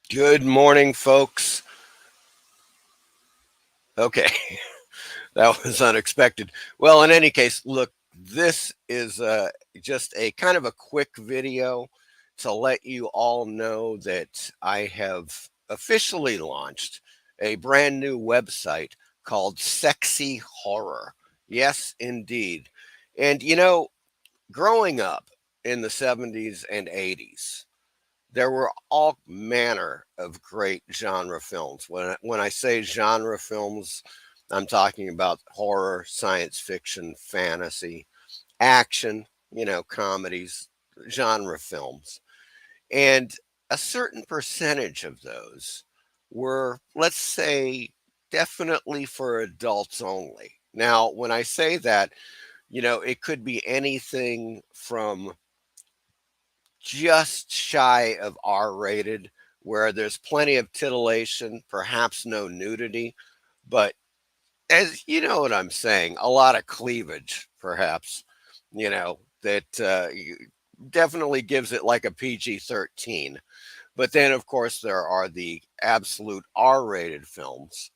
Good morning, folks. Okay, that was unexpected. Well, in any case, look, this is just a kind of a quick video to let you all know that I have officially launched a brand new website called Sexy Horror. Yes, indeed. And growing up in the 70s and 80s, there were all manner of great genre films. When I say genre films, I'm talking about horror, science fiction, fantasy, action, comedies, genre films. And a certain percentage of those were, let's say, definitely for adults only. Now, when I say that, it could be anything from just shy of R rated, where there's plenty of titillation, perhaps no nudity, but as you know what I'm saying, a lot of cleavage, perhaps, that definitely gives it like a PG-13. But then, of course, there are the absolute R rated films,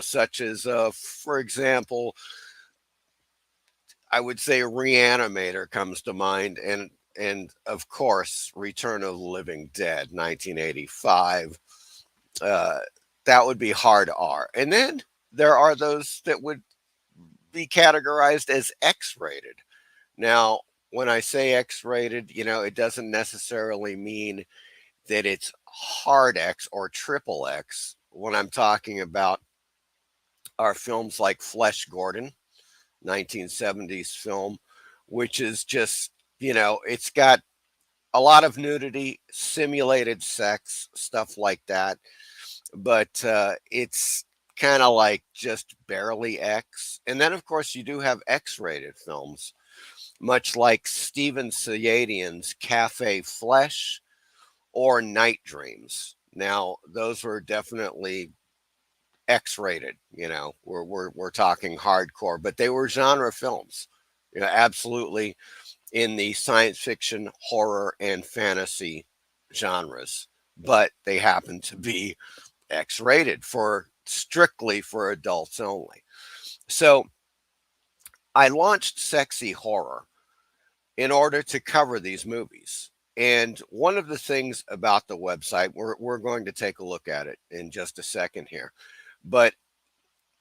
such as, for example, I would say Reanimator comes to mind, and of course Return of the Living Dead, 1985. Uh, that would be hard R. And then there are those that would be categorized as X-rated. Now, when I say X-rated, it doesn't necessarily mean that it's hard X or triple X. What I'm talking about are films like Flesh Gordon, 1970s film, which is just, it's got a lot of nudity, simulated sex, stuff like that. But it's kind of like just barely X. And then, of course, you do have X rated films, much like Steven Sayadian's Cafe Flesh or Night Dreams. Now, those were definitely X rated, we're talking hardcore, but they were genre films, absolutely in the science fiction, horror, and fantasy genres, but they happen to be X rated for strictly for adults only. So I launched Sexy Horror in order to cover these movies. And one of the things about the website, we're going to take a look at it in just a second here, but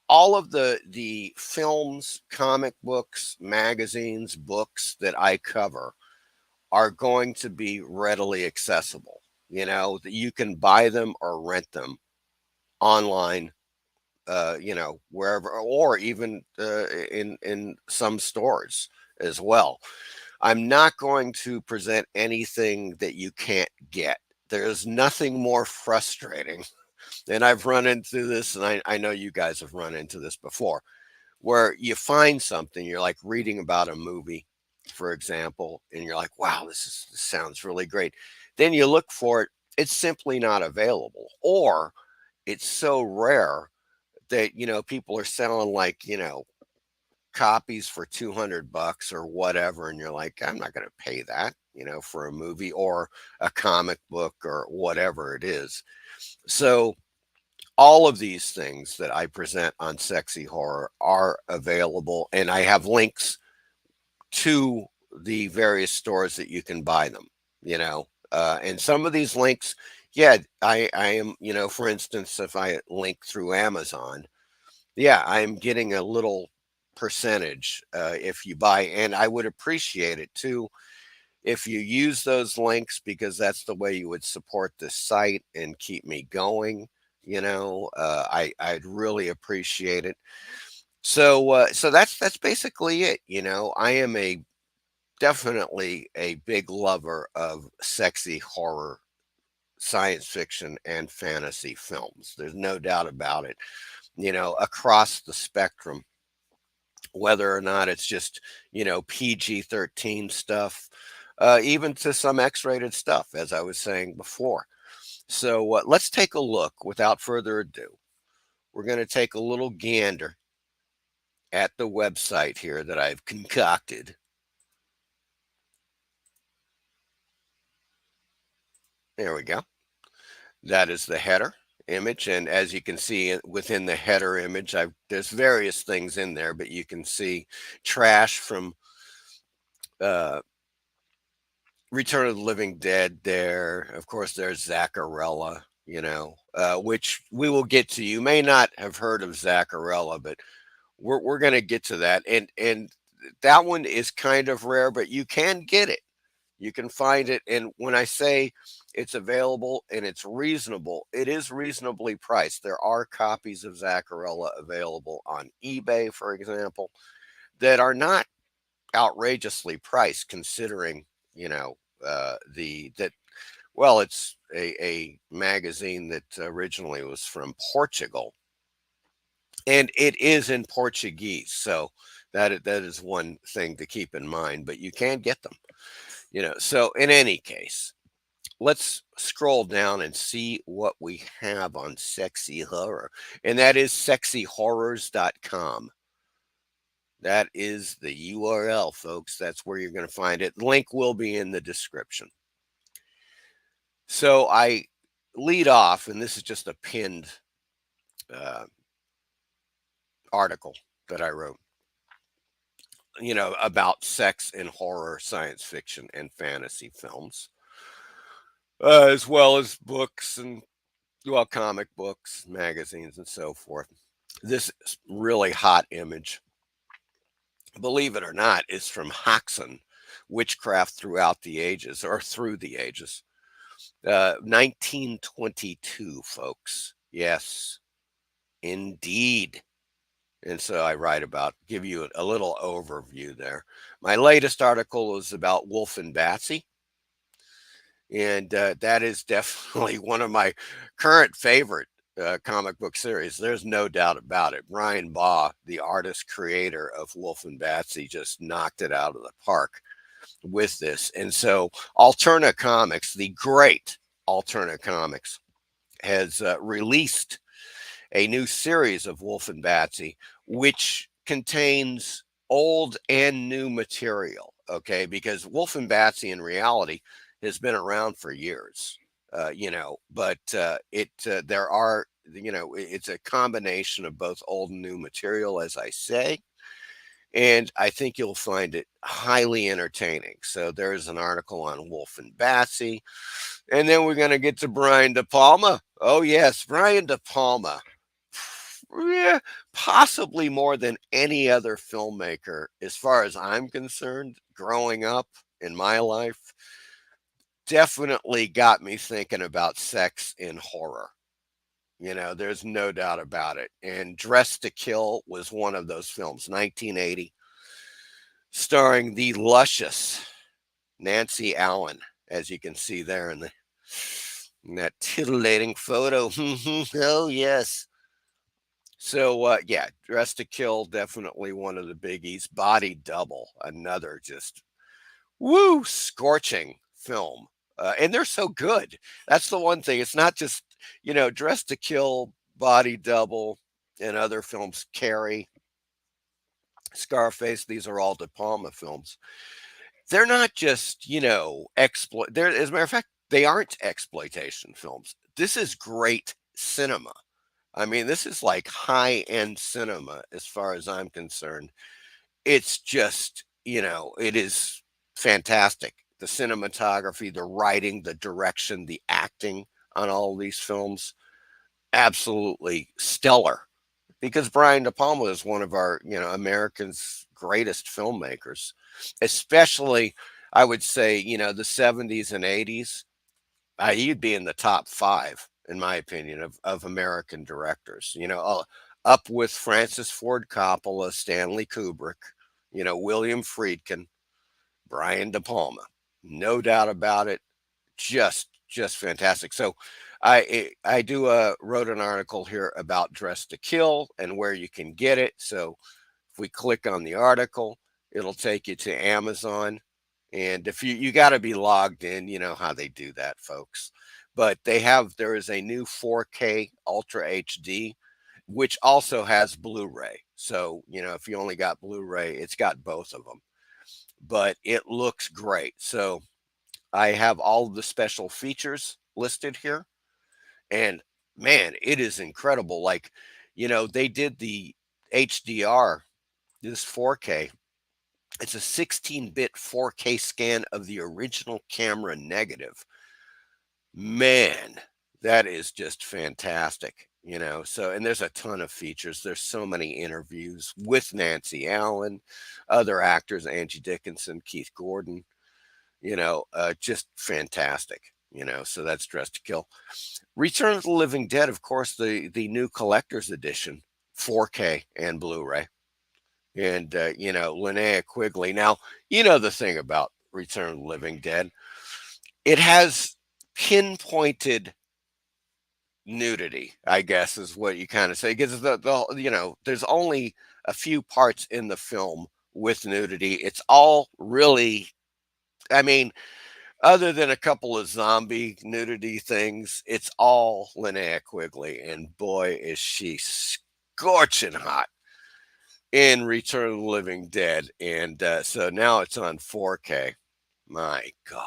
all of the films, comic books, magazines, books that I cover are going to be readily accessible. That you can buy them or rent them online, wherever, or even in some stores as well. I'm not going to present anything that you can't get. There's nothing more frustrating, and I've run into this, and I know you guys have run into this before, where you find something, you're like reading about a movie, for example, and you're like, wow, this sounds really great. Then you look for it, it's simply not available, or it's so rare that, people are selling like, copies for 200 bucks or whatever. And you're like, I'm not going to pay that, for a movie or a comic book or whatever it is. So, all of these things that I present on Sexy Horror are available, and I have links to the various stores that you can buy them. And some of these links, yeah, I am, for instance, if I link through Amazon, yeah, I'm getting a little percentage if you buy, and I would appreciate it too if you use those links, because that's the way you would support the site and keep me going. I'd really appreciate it. So that's basically it. I am a definitely a big lover of sexy horror, science fiction, and fantasy films. There's no doubt about it. Across the spectrum, whether or not it's just PG-13 stuff, even to some X-rated stuff, as I was saying before. So let's take a look. Without further ado, we're going to take a little gander at the website here that I've concocted. There we go. That is the header image, and as you can see within the header image, there's various things in there, but you can see trash from uh, Return of the Living Dead there. Of course, there's Zacharella, which we will get to. You may not have heard of Zacharella, but we're going to get to that. And that one is kind of rare, but you can get it. You can find it. And when I say it's available and it's reasonable, it is reasonably priced. There are copies of Zacharella available on eBay, for example, that are not outrageously priced considering, the that well, it's a magazine that originally was from Portugal, and it is in Portuguese. So that is one thing to keep in mind, but you can get them, So in any case, let's scroll down and see what we have on Sexy Horror, and that is sexyhorrors.com. That is the URL, folks. That's where you're going to find it. Link will be in the description. So I lead off, and this is just a pinned uh, article that I wrote, about sex and horror, science fiction, and fantasy films, as well as books and, well, comic books, magazines, and so forth. This really hot image, believe it or not, is from Hoxton, Witchcraft Throughout the Ages, or Through the Ages. 1922, folks. Yes, indeed. And so I write about, give you a little overview there. My latest article is about Wolf and Batsy. And that is definitely one of my current favorite comic book series. There's no doubt about it. Brian Baugh, the artist creator of Wolf and Batsy, just knocked it out of the park with this. And so Alterna Comics, the great Alterna Comics, has released a new series of Wolf and Batsy, which contains old and new material. Okay, because Wolf and Batsy in reality has been around for years, but there are, it's a combination of both old and new material, as I say, and I think you'll find it highly entertaining. So there's an article on Wolf and Batsy, and then we're going to get to Brian De Palma. Oh yes, Brian De Palma. Yeah, possibly more than any other filmmaker, as far as I'm concerned, growing up in my life, definitely got me thinking about sex in horror. There's no doubt about it. And Dress to Kill was one of those films, 1980, starring the luscious Nancy Allen, as you can see there in that titillating photo. Oh, yes. So, yeah, Dress to Kill, definitely one of the biggies. Body Double, another just woo, scorching film. And they're so good. That's the one thing. It's not just, Dress to Kill, Body Double, and other films, Carrie, Scarface. These are all De Palma films. They're not just, exploit. They're, as a matter of fact, they aren't exploitation films. This is great cinema. I mean, this is like high end cinema as far as I'm concerned. It's just, it is fantastic. The cinematography, the writing, the direction, the acting on all these films, absolutely stellar. Because Brian De Palma is one of our, Americans' greatest filmmakers, especially, I would say, the 70s and 80s. He'd be in the top five, in my opinion, of American directors. Up with Francis Ford Coppola, Stanley Kubrick, William Friedkin, Brian De Palma. No doubt about it. Just fantastic. So I do wrote an article here about Dress to Kill and where you can get it. So if we click on the article, it'll take you to Amazon. And if you got to be logged in, you know how they do that, folks. But there is a new 4K Ultra HD, which also has Blu-ray. So, if you only got Blu-ray, it's got both of them. But it looks great. So I have all of the special features listed here. And man, it is incredible. Like, they did the HDR, this 4K. It's a 16-bit 4K scan of the original camera negative. Man, that is just fantastic. So, and there's a ton of features. There's so many interviews with Nancy Allen, other actors, Angie Dickinson, Keith Gordon, just fantastic. So that's Dressed to Kill. Return of the Living Dead, of course, the new collector's edition, 4K and Blu-ray. And Linnea Quigley. Now, the thing about Return of the Living Dead, it has pinpointed nudity, I guess is what you kind of say, because there's only a few parts in the film with nudity. It's all really, I mean, other than a couple of zombie nudity things, it's all Linnea Quigley, and boy, is she scorching hot in Return of the Living Dead. And so now it's on 4K. My God.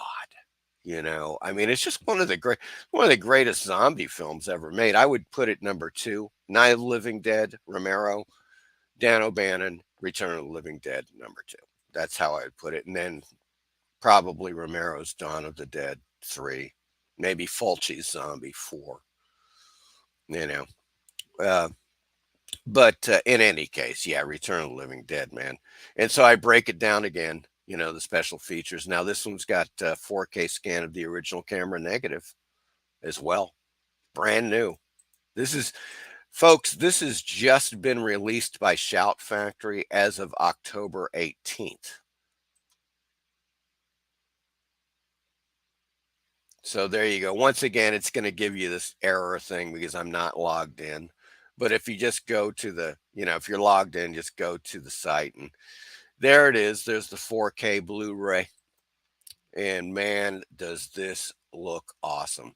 I mean, it's just one of the greatest zombie films ever made. I would put it number two. Night of the Living Dead, Romero, Dan O'Bannon, Return of the Living Dead, number two. That's how I'd put it. And then probably Romero's Dawn of the Dead, three. Maybe Fulci's Zombie, four. You know, uh, but in any case, yeah, Return of the Living Dead, man. And so I break it down again. The special features. Now this one's got 4K scan of the original camera negative as well, brand new. This is, folks, this has just been released by Shout Factory as of October 18th. So there you go. Once again, it's going to give you this error thing because I'm not logged in. But if you just go to if you're logged in, just go to the site and there it is. There's the 4K Blu-ray. And man, does this look awesome.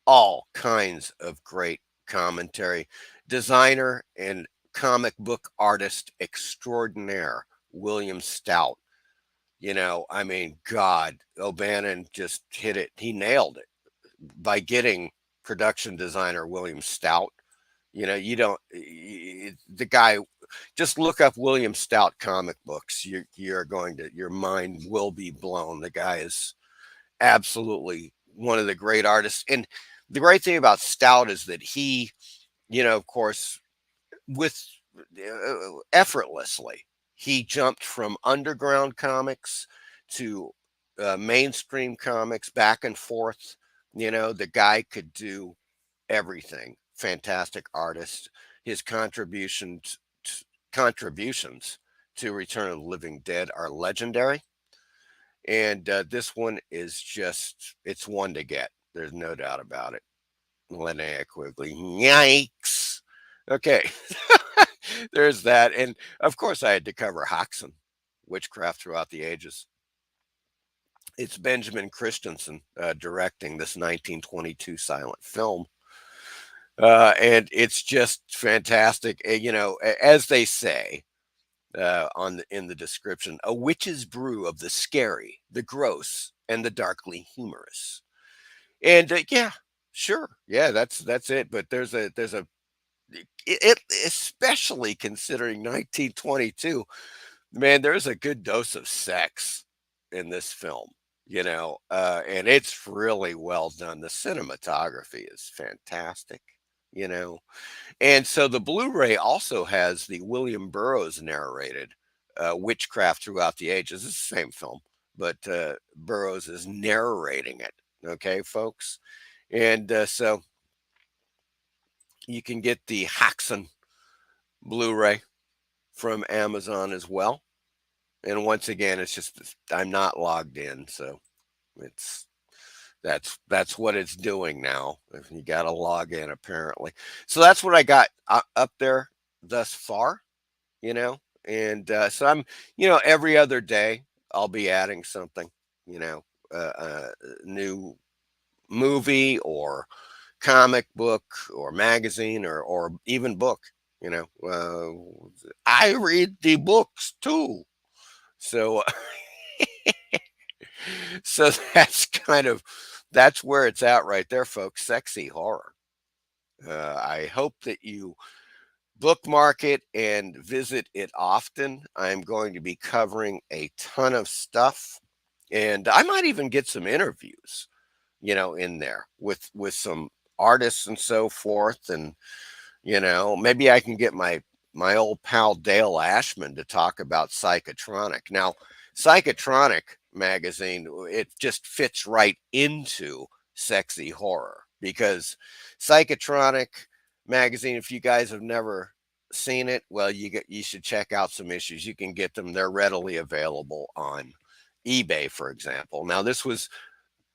All kinds of great commentary. Designer and comic book artist extraordinaire, William Stout. I mean, God, O'Bannon just hit it. He nailed it by getting production designer William Stout. You don't, the guy, just look up William Stout comic books. Your mind will be blown. The guy is absolutely one of the great artists. And the great thing about Stout is that he, of course, with effortlessly, he jumped from underground comics to mainstream comics back and forth. The guy could do everything. Fantastic artist. His contributions to Return of the Living Dead are legendary. And this one is it's one to get. There's no doubt about it. Linnea Quigley. Yikes. Okay. There's that. And of course, I had to cover Hoxton, Witchcraft Throughout the Ages. It's Benjamin Christensen directing this 1922 silent film. And it's just fantastic. As they say, in the description, a witch's brew of the scary, the gross, and the darkly humorous. And yeah, sure, yeah, that's it. But there's a it especially considering 1922, man, there's a good dose of sex in this film. And it's really well done. The cinematography is fantastic. You know, and so the Blu-ray also has the William Burroughs narrated Witchcraft Throughout the Ages. It's the same film, but Burroughs is narrating it. Okay, folks, and so you can get the Haxon Blu-ray from Amazon as well. And once again, it's just I'm not logged in, so it's that's what it's doing now. If you got to log in, apparently. So that's what I got up there thus far. you know, and so every other day I'll be adding something, new movie or comic book or magazine or even book. I read the books too. So so that's where it's at right there, folks. Sexy horror. I hope that you bookmark it and visit it often. I'm going to be covering a ton of stuff, and I might even get some interviews, in there with some artists and so forth. And maybe I can get my old pal Dale Ashman to talk about Psychotronic. Now, Psychotronic magazine, it just fits right into sexy horror because Psychotronic magazine, if you guys have never seen it, well, you should check out some issues. You can get them; they're readily available on eBay, for example. Now, this was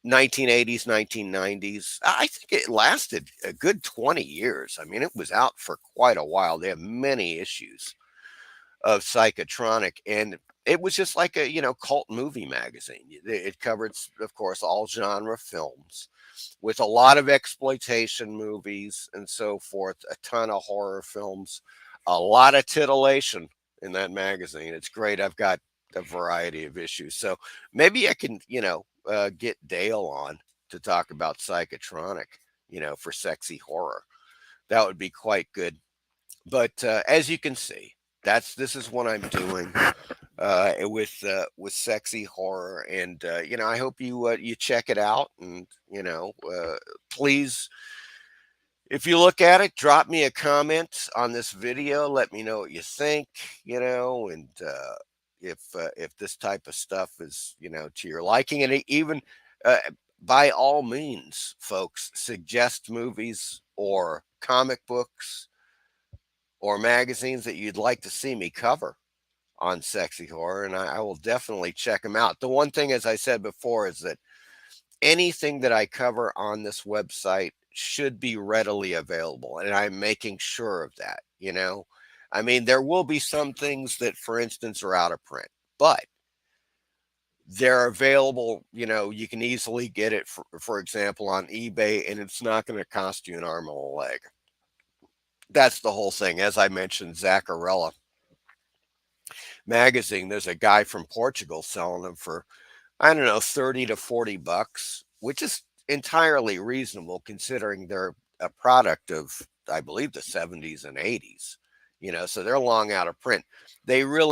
1980s, 1990s. I think it lasted a good 20 years. I mean, it was out for quite a while. They have many issues of Psychotronic, and it was just like a, cult movie magazine. It covered, of course, all genre films with a lot of exploitation movies and so forth, a ton of horror films, a lot of titillation in that magazine. It's great. I've got a variety of issues. So maybe I can, get Dale on to talk about Psychotronic, for sexy horror. That would be quite good. But as you can see, this is what I'm doing with sexy horror, and I hope you check it out, and please, if you look at it, drop me a comment on this video. Let me know what you think, and if this type of stuff is to your liking, and even uh, by all means, folks, suggest movies or comic books or magazines that you'd like to see me cover on sexy horror, and I will definitely check them out. The one thing, as I said before, is that anything that I cover on this website should be readily available, and I'm making sure of that. I mean, there will be some things that, for instance, are out of print, but they're available. You can easily get it, for example, on eBay, and it's not going to cost you an arm and a leg. That's the whole thing. As I mentioned, Zacharella magazine, there's a guy from Portugal selling them for, I don't know, 30 to 40 bucks, which is entirely reasonable considering they're a product of, I believe, the 70s and 80s. So they're long out of print.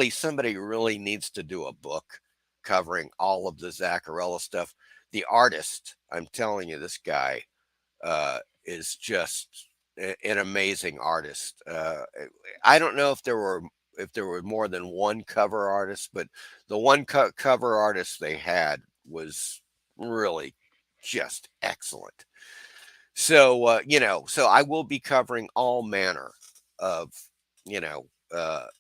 Somebody really needs to do a book covering all of the Zacharella stuff. The artist, I'm telling you, this guy is just an amazing artist. I don't know if there were more than one cover artist, but the one cover artist they had was really just excellent. So so I will be covering all manner of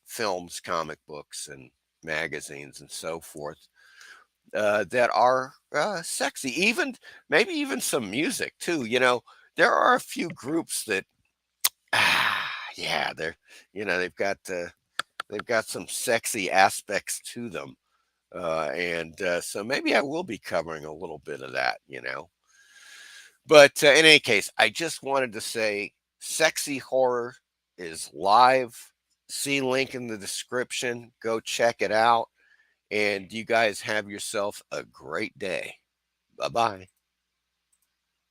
films, comic books, and magazines and so forth that are sexy. Even maybe even some music too. There are a few groups that yeah, they've got some sexy aspects to them. And so maybe I will be covering a little bit of that. But in any case, I just wanted to say sexy horror is live. See link in the description. Go check it out. And you guys have yourself a great day. Bye bye.